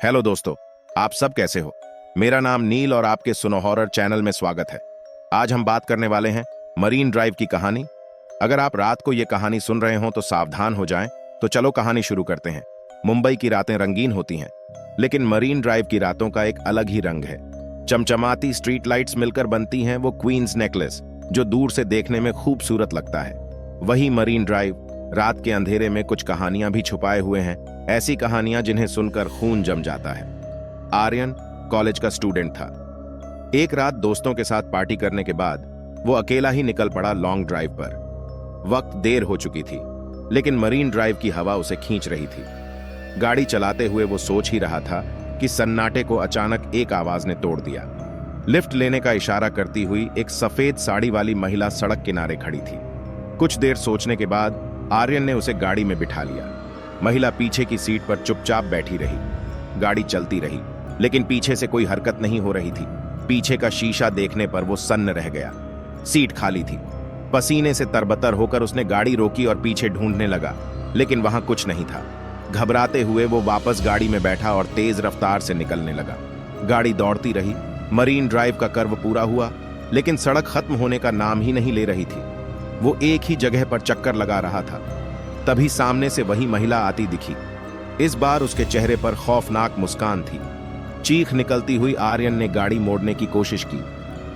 Hello दोस्तों, आप सब कैसे हो। मेरा नाम नील और आपके सुनो हॉरर चैनल में स्वागत है। आज हम बात करने वाले हैं मरीन ड्राइव की कहानी। अगर आप रात को ये कहानी सुन रहे हो तो सावधान हो जाएं। तो चलो कहानी शुरू करते हैं। मुंबई की रातें रंगीन होती हैं, लेकिन मरीन ड्राइव की रातों का एक अलग ही रंग है। चमचमाती स्ट्रीट लाइट्स मिलकर बनती हैं वो क्वींस नेकलेस, जो दूर से देखने में खूबसूरत लगता है। वही मरीन ड्राइव रात के अंधेरे में कुछ कहानियां भी छुपाए हुए हैं, ऐसी कहानियां जिन्हें सुनकर खून जम जाता है। आर्यन कॉलेज का स्टूडेंट था। एक रात दोस्तों के साथ पार्टी करने के बाद वो अकेला ही निकल पड़ा लॉन्ग ड्राइव पर। वक्त देर हो चुकी थी, लेकिन मरीन ड्राइव की हवा उसे खींच रही थी। गाड़ी चलाते हुए वो सोच ही रहा था कि सन्नाटे को अचानक एक आवाज ने तोड़ दिया। लिफ्ट लेने का इशारा करती हुई एक सफेद साड़ी वाली महिला सड़क किनारे खड़ी थी। कुछ देर सोचने के बाद आर्यन ने उसे गाड़ी में बिठा लिया। महिला पीछे की सीट पर चुपचाप बैठी रही। गाड़ी चलती रही, लेकिन पीछे से कोई हरकत नहीं हो रही थी। पीछे का शीशा देखने पर वो सन्न रह गया। सीट खाली थी। पसीने से तरबतर होकर उसने गाड़ी रोकी और पीछे ढूंढने लगा, लेकिन वहां कुछ नहीं था। घबराते हुए वो वापस गाड़ी में बैठा और तेज रफ्तार से निकलने लगा। गाड़ी दौड़ती रही। मरीन ड्राइव का कर्व पूरा हुआ, लेकिन सड़क खत्म होने का नाम ही नहीं ले रही थी। वो एक ही जगह पर चक्कर लगा रहा था। तभी सामने से वही महिला आती दिखी। इस बार उसके चेहरे पर खौफनाक मुस्कान थी। चीख निकलती हुई आर्यन ने गाड़ी मोड़ने की कोशिश की,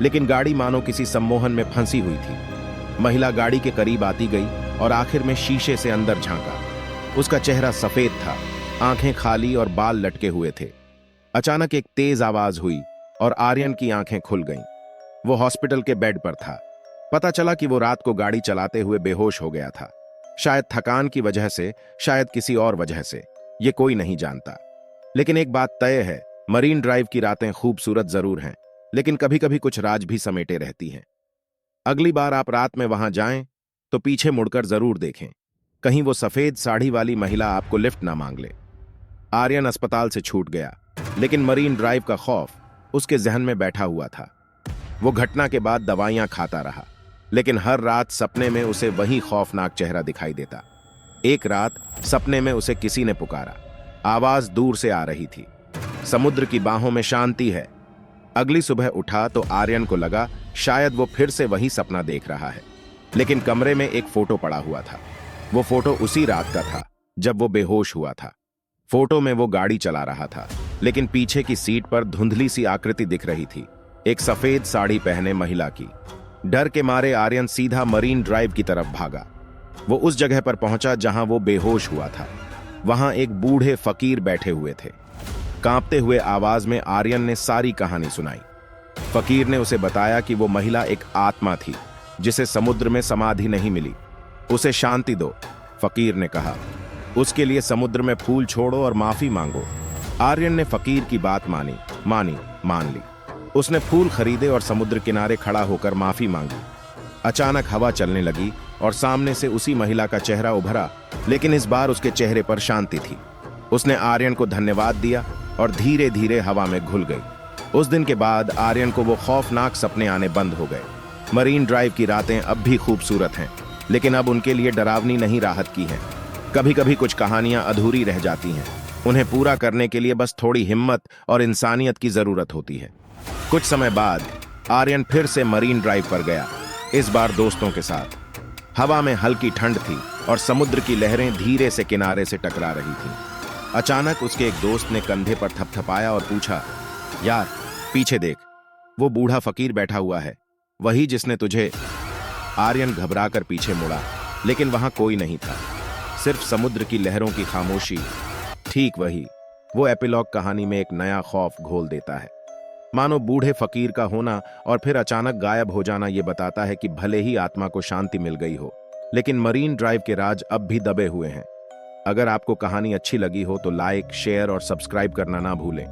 लेकिन गाड़ी मानो किसी सम्मोहन में फंसी हुई थी। महिला गाड़ी के करीब आती गई और आखिर में शीशे से अंदर झांका। उसका चेहरा सफेद था, आंखें खाली और बाल लटके हुए थे। अचानक एक तेज आवाज हुई और आर्यन की आंखें खुल गईं। वो हॉस्पिटल के बेड पर था। पता चला कि वो रात को गाड़ी चलाते हुए बेहोश हो गया था। शायद थकान की वजह से, शायद किसी और वजह से, ये कोई नहीं जानता। लेकिन एक बात तय है, मरीन ड्राइव की रातें खूबसूरत जरूर हैं, लेकिन कभी कभी कुछ राज भी समेटे रहती हैं। अगली बार आप रात में वहां जाएं तो पीछे मुड़कर जरूर देखें, कहीं वो सफेद साड़ी वाली महिला आपको लिफ्ट ना मांग ले। आर्यन अस्पताल से छूट गया, लेकिन मरीन ड्राइव का खौफ उसके जहन में बैठा हुआ था। वो घटना के बाद दवाइयां खाता रहा, लेकिन हर रात सपने में उसे वही खौफनाक चेहरा दिखाई देता। एक रात सपने में उसे किसी ने पुकारा। आवाज दूर से आ रही थी, समुद्र की बाहों में शांति है। अगली सुबह उठा तो आर्यन को लगा शायद वो फिर से वही सपना देख रहा है, लेकिन कमरे में एक फोटो पड़ा हुआ था। वो फोटो उसी रात का था जब वो बेहोश हुआ था। फोटो में वो गाड़ी चला रहा था, लेकिन पीछे की सीट पर धुंधली सी आकृति दिख रही थी, एक सफेद साड़ी पहने महिला की। डर के मारे आर्यन सीधा मरीन ड्राइव की तरफ भागा। वो उस जगह पर पहुंचा जहां वो बेहोश हुआ था। वहां एक बूढ़े फकीर बैठे हुए थे। कांपते हुए आवाज में आर्यन ने सारी कहानी सुनाई। फकीर ने उसे बताया कि वो महिला एक आत्मा थी, जिसे समुद्र में समाधि नहीं मिली। उसे शांति दो, फकीर ने कहा। उसके लिए समुद्र में फूल छोड़ो और माफी मांगो। आर्यन ने फकीर की बात मान ली। उसने फूल खरीदे और समुद्र किनारे खड़ा होकर माफी मांगी। अचानक हवा चलने लगी और सामने से उसी महिला का चेहरा उभरा, लेकिन इस बार उसके चेहरे पर शांति थी। उसने आर्यन को धन्यवाद दिया और धीरे धीरे हवा में घुल गई। उस दिन के बाद आर्यन को वो खौफनाक सपने आने बंद हो गए। मरीन ड्राइव की रातें अब भी खूबसूरत हैं, लेकिन अब उनके लिए डरावनी नहीं राहत की हैं। कभी कभी कुछ कहानियां अधूरी रह जाती हैं। उन्हें पूरा करने के लिए बस थोड़ी हिम्मत और इंसानियत की जरूरत होती है। कुछ समय बाद आर्यन फिर से मरीन ड्राइव पर गया, इस बार दोस्तों के साथ। हवा में हल्की ठंड थी और समुद्र की लहरें धीरे से किनारे से टकरा रही थीं। अचानक उसके एक दोस्त ने कंधे पर थपथपाया और पूछा, यार पीछे देख, वो बूढ़ा फकीर बैठा हुआ है, वही जिसने तुझे। आर्यन घबराकर पीछे मुड़ा, लेकिन वहां कोई नहीं था, सिर्फ समुद्र की लहरों की खामोशी। ठीक वही। वो एपिलॉग कहानी में एक नया खौफ घोल देता है। मानो बूढ़े फकीर का होना और फिर अचानक गायब हो जाना ये बताता है कि भले ही आत्मा को शांति मिल गई हो, लेकिन मरीन ड्राइव के राज अब भी दबे हुए हैं। अगर आपको कहानी अच्छी लगी हो तो लाइक, शेयर और सब्सक्राइब करना ना भूलें।